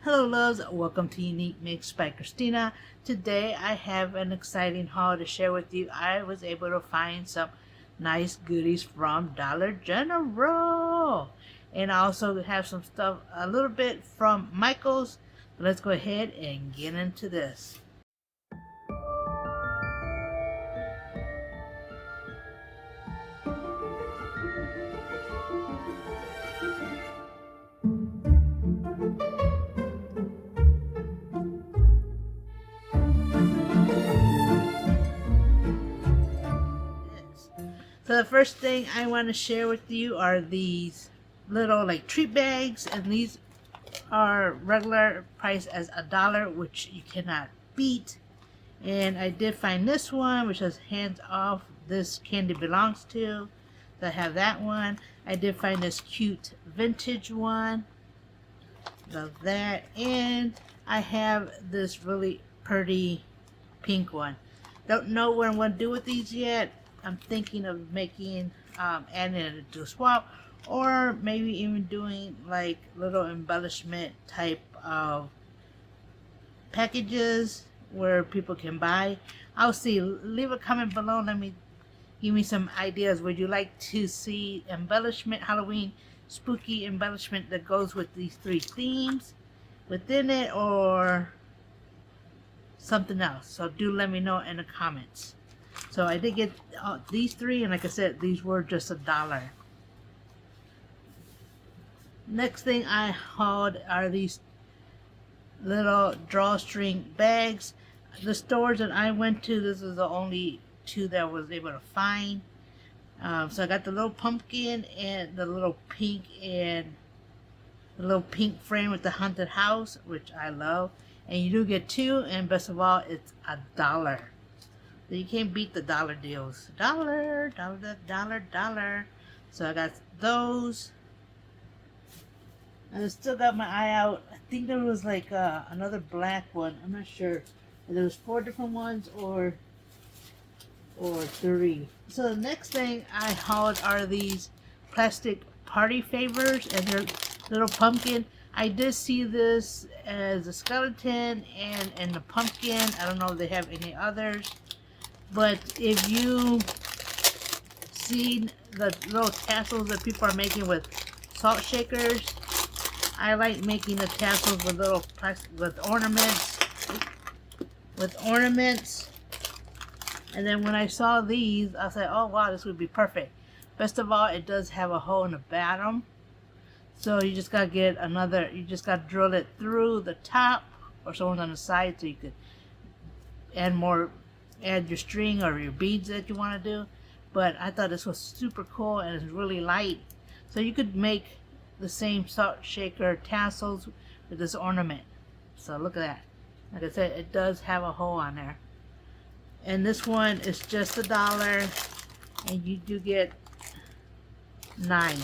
Hello loves, welcome to Unique Mix by Christina. Today I have an exciting haul to share with you. I was able to find some nice goodies from Dollar General. And I also have some stuff a little bit from Michael's. Let's go ahead and get into this. So the first thing I want to share with you are these little like treat bags, and these are regular price as $1, which you cannot beat. And I did find this one, which says hands off, this candy belongs to. So I have that one. I did find this cute vintage one. Love that. And I have this really pretty pink one. Don't know what I'm going to do with these yet. I'm thinking of making, adding it to a swap, or maybe even doing like little embellishment type of packages where people can buy. I'll see. Leave a comment below. Give me some ideas. Would you like to see embellishment, Halloween spooky embellishment that goes with these three themes within it, or something else? So do let me know in the comments. So I did get these three, and like I said, these were just $1. Next thing I hauled are these little drawstring bags. The stores that I went to, this is the only two that I was able to find. So I got the little pumpkin and the little pink frame with the haunted house, which I love. And you do get two, and best of all, it's $1. So you can't beat the dollar deals. Dollar. So I got those. And I still got my eye out. I think there was like another black one. I'm not sure. There was 4 different ones or 3. So the next thing I hauled are these plastic party favors, and they're little pumpkin. I did see this as a skeleton and the pumpkin. I don't know if they have any others. But if you see the little tassels that people are making with salt shakers, I like making the tassels with little ornaments. And then when I saw these, I said, oh wow, this would be perfect. Best of all, it does have a hole in the bottom. So you just gotta get you just gotta drill it through the top or someone on the side, so you could add your string or your beads that you want to do. But I thought this was super cool, and it's really light, so you could make the same salt shaker tassels with this ornament. So look at that. Like I said, it does have a hole on there, and this one is just $1, and you do get 9.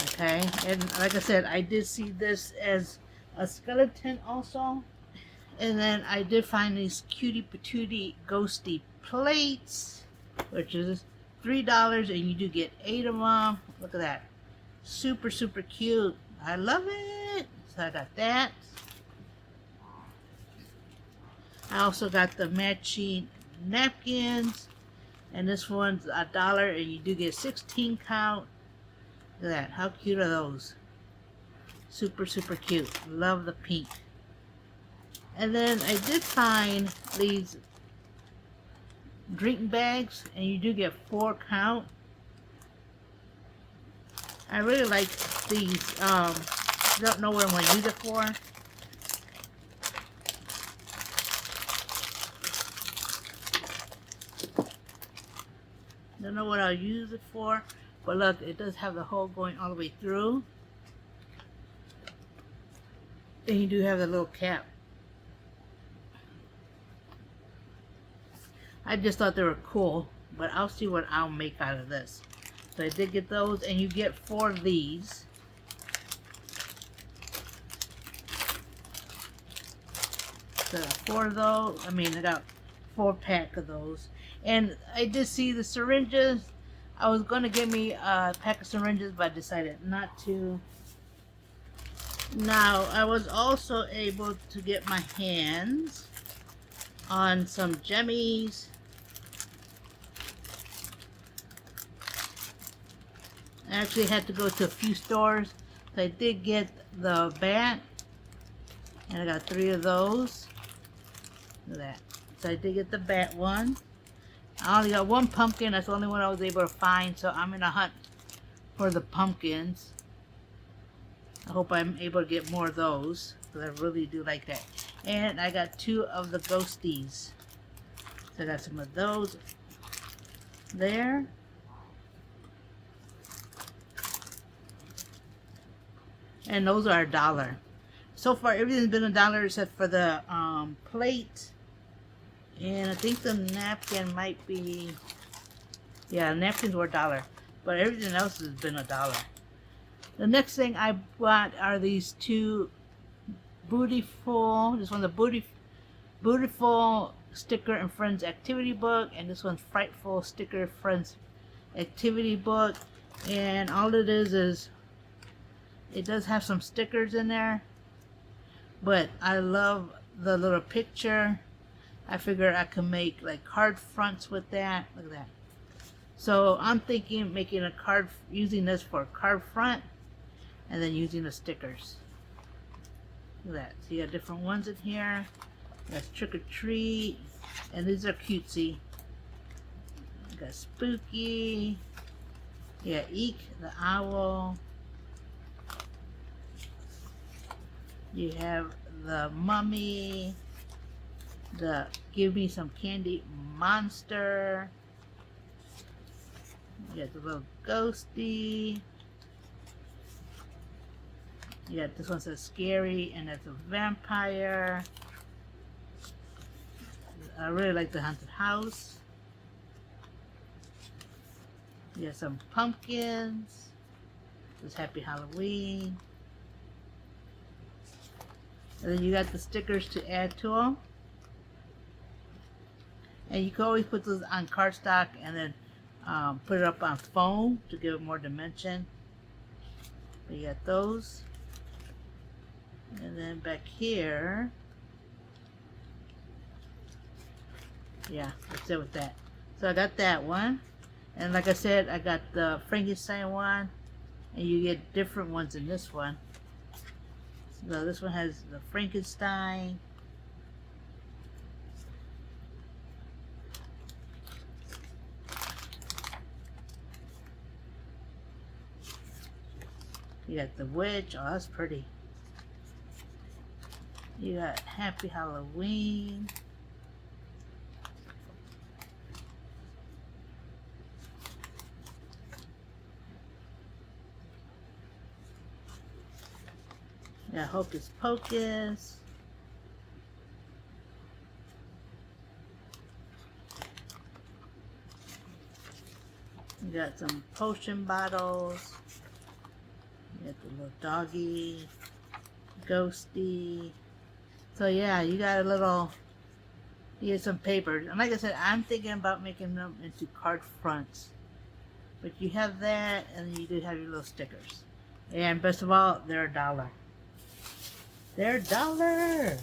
Okay, and like I said, I did see this as a skeleton also. And then I did find these cutie patootie ghosty plates, which is $3, and you do get 8 of them. Look at that. Super cute. I love it. So I got that. I also got the matching napkins, and this one's $1, and you do get 16 count. Look at that. How cute are those? Super cute. Love the pink. And then I did find these drink bags, and you do get 4 count. I really like these. Don't know what I'm going to use it for. Don't know what I'll use it for, but look, it does have the hole going all the way through. And you do have the little cap. I just thought they were cool, but I'll see what I'll make out of this. So I did get those, and you get 4 of these. So 4 of those. I mean, I got 4-pack of those. And I did see the syringes. I was going to get me a pack of syringes, but I decided not to. Now, I was also able to get my hands on some jemmies. I actually had to go to a few stores. So I did get the bat, and I got 3 of those. Look at that. So I did get the bat one. I only got 1 pumpkin. That's the only one I was able to find. So I'm in a hunt for the pumpkins. I hope I'm able to get more of those, because I really do like that. And I got 2 of the ghosties. So I got some of those there. And those are $1. So far everything's been $1 except for the plate. And I think the napkin might be, yeah, napkins were $1. But everything else has been $1. The next thing I bought are these 2 Beautiful, this one's a Beautiful Sticker and Friends activity book, and this one's Frightful Sticker Friends activity book. And all it is it does have some stickers in there, but I love the little picture. I figured I could make like card fronts with that. Look at that. So I'm thinking making a card, using this for a card front, and then using the stickers. Look at that. So you got different ones in here. That's Trick or Treat, and these are cutesy. You got Spooky. Yeah, Eek the Owl. You have the Mummy. The Give Me Some Candy Monster. You got the little ghosty. You got this one says Scary, and that's a vampire. I really like the haunted house. You got some pumpkins. This Happy Halloween. And then you got the stickers to add to them. And you can always put those on cardstock and then put it up on foam to give it more dimension. But you got those. And then back here, yeah, that's it with that. So I got that one. And like I said, I got the Frankenstein one. And you get different ones in this one. So this one has the Frankenstein. You got the witch. Oh, that's pretty. You got Happy Halloween. You got Hocus Pocus. You got some potion bottles. You got the little doggy, ghosty. So yeah, you got a little, you get some papers. And like I said, I'm thinking about making them into card fronts. But you have that, and then you do have your little stickers. And best of all, they're $1. They're $1.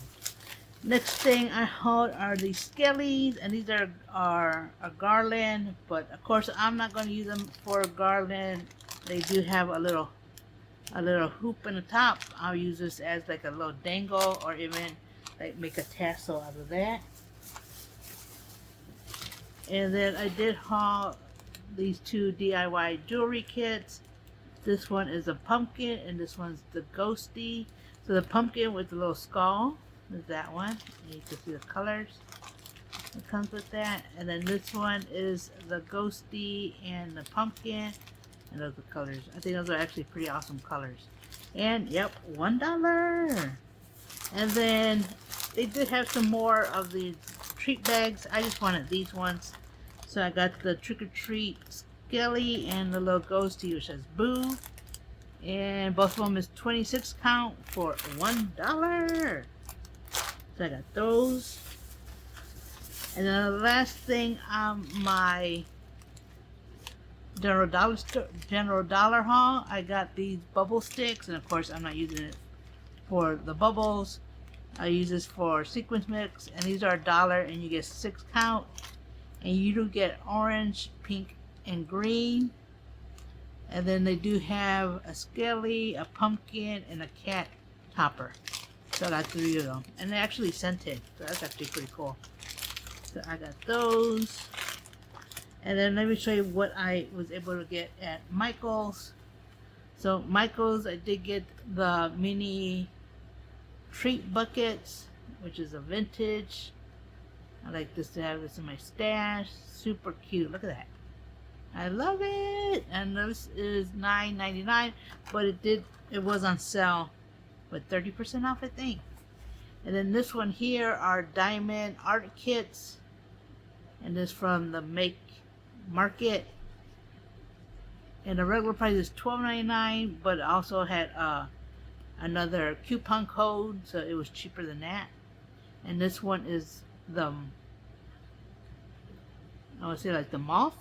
Next thing I hauled are these skellies, and these are a garland. But of course, I'm not going to use them for a garland. They do have a little hoop in the top. I'll use this as like a little dangle, or even like make a tassel out of that. And then I did haul these 2 DIY jewelry kits. This one is a pumpkin, and this one's the ghosty. So the pumpkin with the little skull is that one. And you can see the colors that comes with that. And then this one is the ghosty and the pumpkin. And those are colors. I think those are actually pretty awesome colors. And yep, $1. And then they did have some more of the treat bags. I just wanted these ones. So I got the Trick or Treat Skelly and the little ghosty, which says Boo. And both of them is 26 count for $1. So I got those. And then the last thing on my General Dollar haul, I got these bubble sticks, and of course I'm not using it for the bubbles. I use this for sequence mix, and these are $1, and you get 6 count. And you do get orange, pink, and green. And then they do have a skelly, a pumpkin, and a cat topper. So I got 3 of them. And they're actually scented, so that's actually pretty cool. So I got those. And then let me show you what I was able to get at Michael's. So Michael's, I did get the mini treat buckets, which is a vintage. I like this to have this in my stash. Super cute. Look at that. I love it. And this is $9.99, but it was on sale with 30% off, I think. And then this one here are diamond art kits, and this from the Make Market. And the regular price is $12.99, but it also had another coupon code, so it was cheaper than that. And this one is the, I would say like the moth.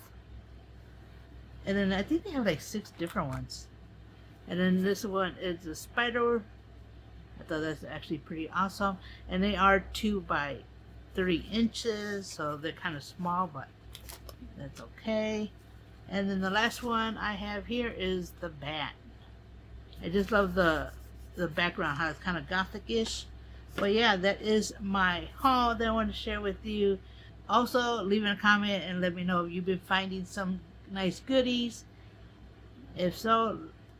And then I think they have like 6 different ones. And then this one is the spider. I thought that's actually pretty awesome. And they are 2 by 3 inches, so they're kind of small, but that's okay. And then the last one I have here is the bat. I just love the background, how it's kind of gothic-ish. But yeah, that is my haul that I wanted to share with you. Also, leave a comment and let me know if you've been finding some nice goodies. If so,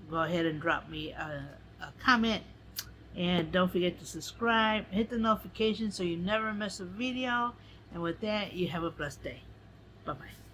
go ahead and drop me a comment. And don't forget to subscribe, hit the notification so you never miss a video. And with that, you have a blessed day. Bye-bye.